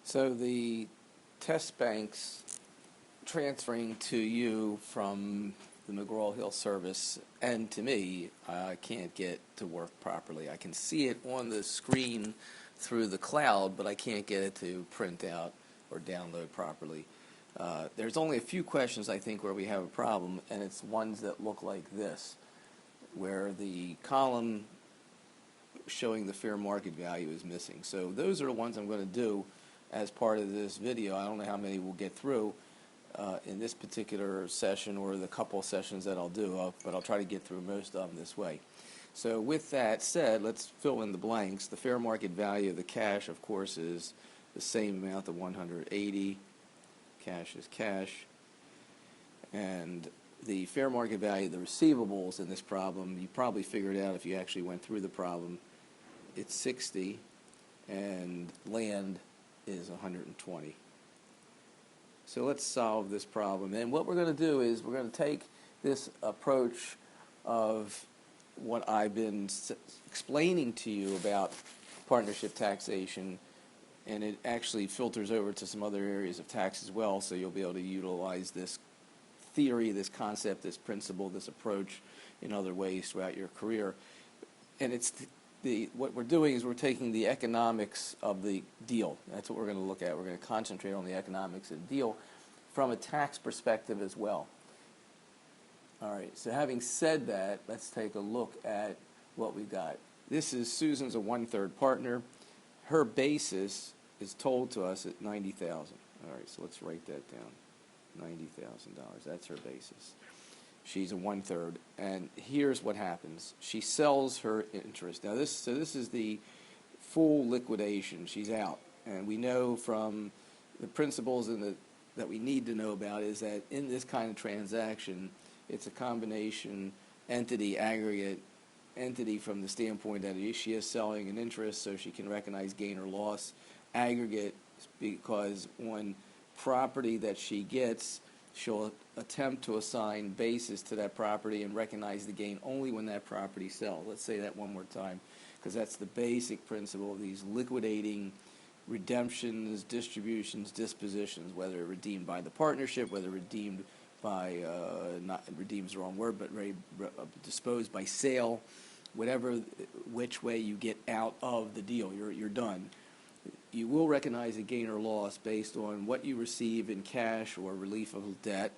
So the test banks transferring to you from the McGraw-Hill service and to me, I can't get to work properly. I can see it on the screen through the cloud, but I can't get it to print out or download properly. There's only a few questions, I think, where we have a problem, and it's ones that look like this, where the column showing the fair market value is missing. So those are the ones I'm going to do as part of this video. I don't know how many we'll get through in this particular session or the couple of sessions that I'll do, but I'll try to get through most of them this way. So with that said, let's fill in the blanks. The fair market value of the cash, of course, is the same amount of 180. Cash is cash. And the fair market value of the receivables in this problem, you probably figured out if you actually went through the problem, it's 60, and land is 120. So let's solve this problem. And what we're going to do is we're going to take this approach of what I've been explaining to you about partnership taxation, and it actually filters over to some other areas of tax as well, so you'll be able to utilize this theory, this concept, this principle, this approach in other ways throughout your career. And it's what we're doing is we're taking the economics of the deal. That's what we're going to look at. We're going to concentrate on the economics of the deal from a tax perspective as well. All right, so having said that, let's take a look at what we've got. This is Susan's a one-third partner. Her basis is told to us at $90,000. All right, so let's write that down. $90,000, that's her basis. She's a one-third, and here's what happens. She sells her interest. Now this is the full liquidation. She's out, and we know from the principles that we need to know about is that in this kind of transaction, it's a combination entity, aggregate entity from the standpoint that she is selling an interest so she can recognize gain or loss, aggregate because on property that she gets, she'll attempt to assign basis to that property and recognize the gain only when that property sells. Let's say that one more time, because that's the basic principle of these liquidating redemptions, distributions, dispositions, whether redeemed by the partnership, whether redeemed by, not redeemed is the wrong word, but disposed by sale, which way you get out of the deal, you're done. You will recognize a gain or loss based on what you receive in cash or relief of debt,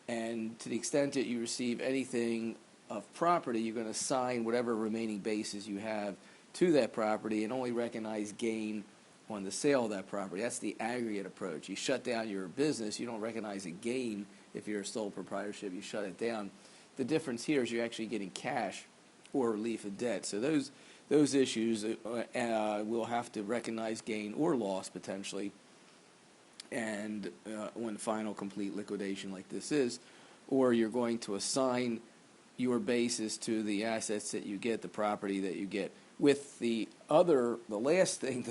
and to the extent that you receive anything of property, you're going to assign whatever remaining basis you have to that property and only recognize gain on the sale of that property. That's the aggregate approach. You shut down your business, you don't recognize a gain if you're a sole proprietorship, you shut it down. The difference here is you're actually getting cash or relief of debt. So those issues will have to recognize gain or loss potentially, and when final complete liquidation like this is, or you're going to assign your basis to the assets that you get, the property that you get. With the last thing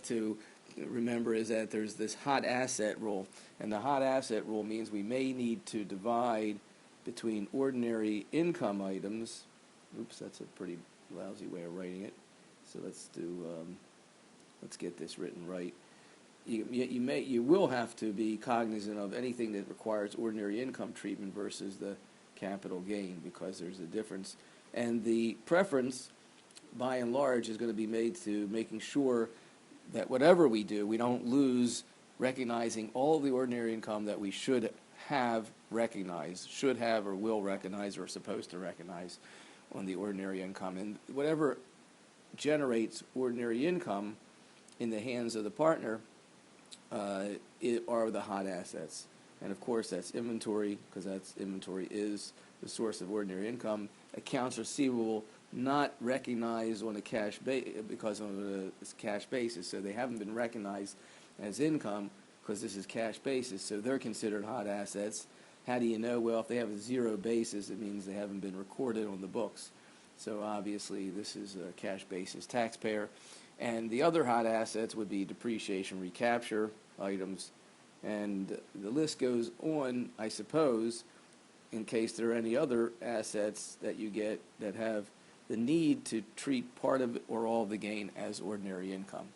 to remember is that there's this hot asset rule, and the hot asset rule means we may need to divide between ordinary income items. Oops, that's a pretty lousy way of writing it. So let's get this written right. You will have to be cognizant of anything that requires ordinary income treatment versus the capital gain, because there's a difference. And the preference, by and large, is going to be made to making sure that whatever we do, we don't lose recognizing all the ordinary income that we should have recognized, should have or will recognize or are supposed to recognize on the ordinary income. And whatever generates ordinary income in the hands of the partner are the hot assets. And of course that's inventory, because inventory is the source of ordinary income. Accounts receivable not recognized on a cash because of a cash basis, so they haven't been recognized as income because this is cash basis, so they're considered hot assets. How do you know? Well, if they have a zero basis, it means they haven't been recorded on the books. So obviously this is a cash basis taxpayer. And the other hot assets would be depreciation, recapture items, and the list goes on, I suppose, in case there are any other assets that you get that have the need to treat part of it or all of the gain as ordinary income.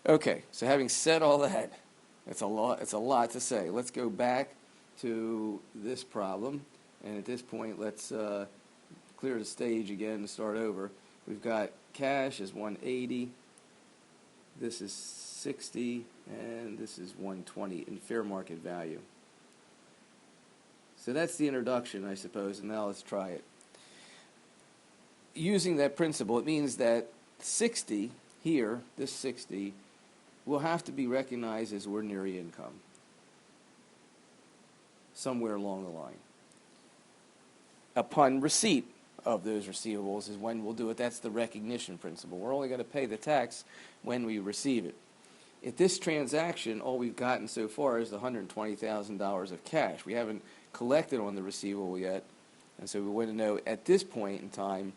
Okay, so having said all that, it's a lot to say. Let's go back to this problem, and at this point, let's clear the stage again and start over. We've got cash is 180, this is 60, and this is 120 in fair market value. So that's the introduction, I suppose, and now let's try it. Using that principle, it means that 60 here, this 60, will have to be recognized as ordinary income somewhere along the line. Upon receipt of those receivables is when we'll do it. That's the recognition principle. We're only going to pay the tax when we receive it. At this transaction, all we've gotten so far is the $120,000 of cash. We haven't collected on the receivable yet, and so we want to know at this point in time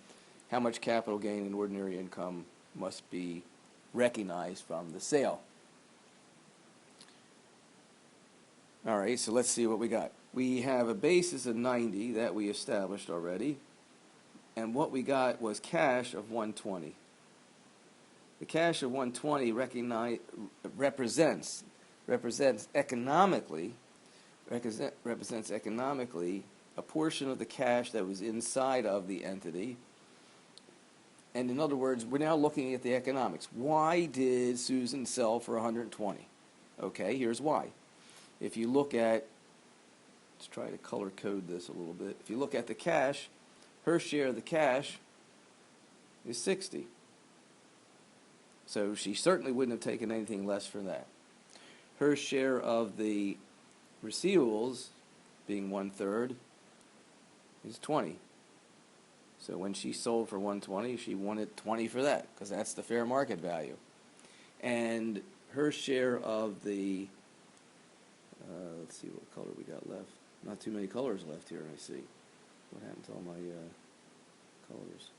how much capital gain and ordinary income must be recognized from the sale. All right, so let's see what we got. We have a basis of 90 that we established already, and what we got was cash of 120. The cash of 120 represents economically a portion of the cash that was inside of the entity. And in other words, we're now looking at the economics. Why did Susan sell for 120? Okay, here's why. If you look at, let's try to color code this a little bit. If you look at the cash, her share of the cash is 60. So she certainly wouldn't have taken anything less for that. Her share of the receivables, being 1/3, is 20. So when she sold for 120, she wanted 20 for that, because that's the fair market value. And her share of the, let's see what color we got left. Not too many colors left here, I see. What happened to all my colors?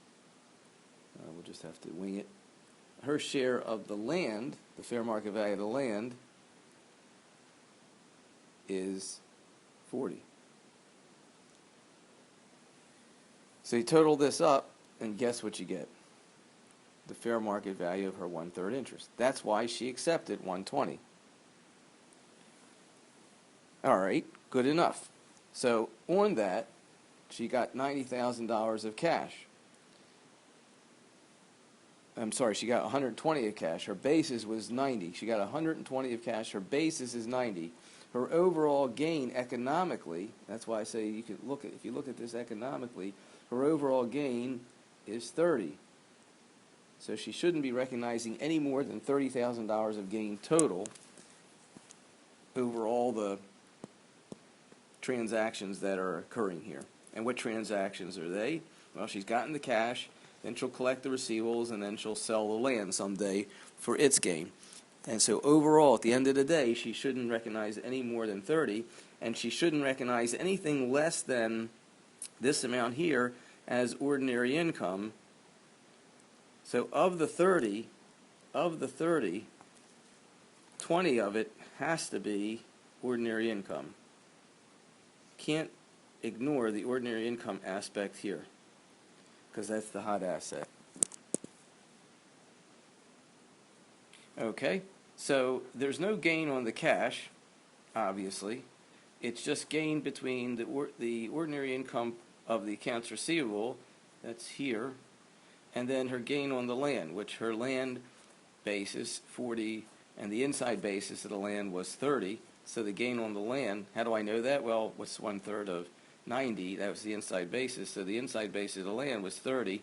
We'll just have to wing it. Her share of the land, the fair market value of the land, is 40. So you total this up, and guess what you get? The fair market value of her 1/3 interest. That's why she accepted 120. All right, good enough. So on that, she got $90,000 of cash. I'm sorry, she got 120 of cash. Her basis was 90. She got 120 of cash. Her basis is 90. Her overall gain economically, that's why I say you can look at, if you look at this economically, her overall gain is 30. So she shouldn't be recognizing any more than $30,000 of gain total over all the transactions that are occurring here. And what transactions are they? Well, she's gotten the cash, then she'll collect the receivables, and then she'll sell the land someday for its gain. And so overall, at the end of the day, she shouldn't recognize any more than 30, and she shouldn't recognize anything less than this amount here as ordinary income. So of the 30, 20 of it has to be ordinary income. Can't ignore the ordinary income aspect here, because that's the hot asset. Okay, so there's no gain on the cash, obviously. It's just gain between the ordinary income of the accounts receivable, that's here, and then her gain on the land, which her land basis, 40, and the inside basis of the land was 30. So the gain on the land, how do I know that? Well, what's 1/3 of 90? That was the inside basis. So the inside basis of the land was 30,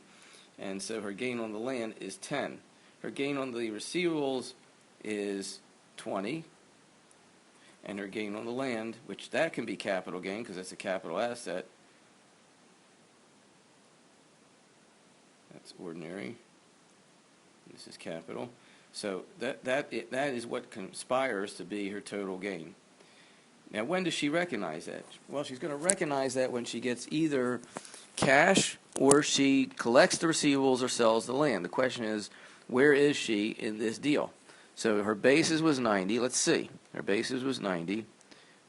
and so her gain on the land is 10. Her gain on the receivables is 20, and her gain on the land, which that can be capital gain because that's a capital asset. That's ordinary. This is capital. So that is what conspires to be her total gain. Now, when does she recognize that? Well, she's going to recognize that when she gets either cash or she collects the receivables or sells the land. The question is, where is she in this deal? So her basis was 90. Let's see. Her basis was 90.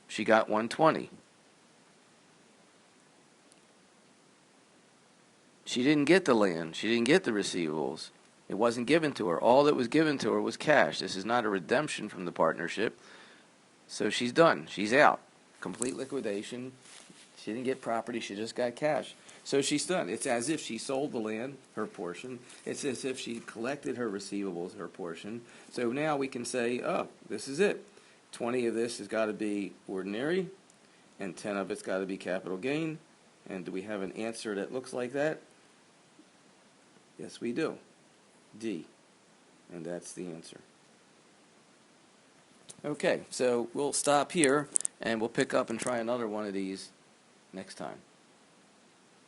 She got 120. She didn't get the land. She didn't get the receivables. It wasn't given to her. All that was given to her was cash. This is not a redemption from the partnership. So she's done. She's out. Complete liquidation. She didn't get property. She just got cash. So she's done. It's as if she sold the land, her portion. It's as if she collected her receivables, her portion. So now we can say, oh, this is it. 20 of this has got to be ordinary, and 10 of it's got to be capital gain. And do we have an answer that looks like that? Yes, we do. D. And that's the answer. Okay, so we'll stop here, and we'll pick up and try another one of these next time.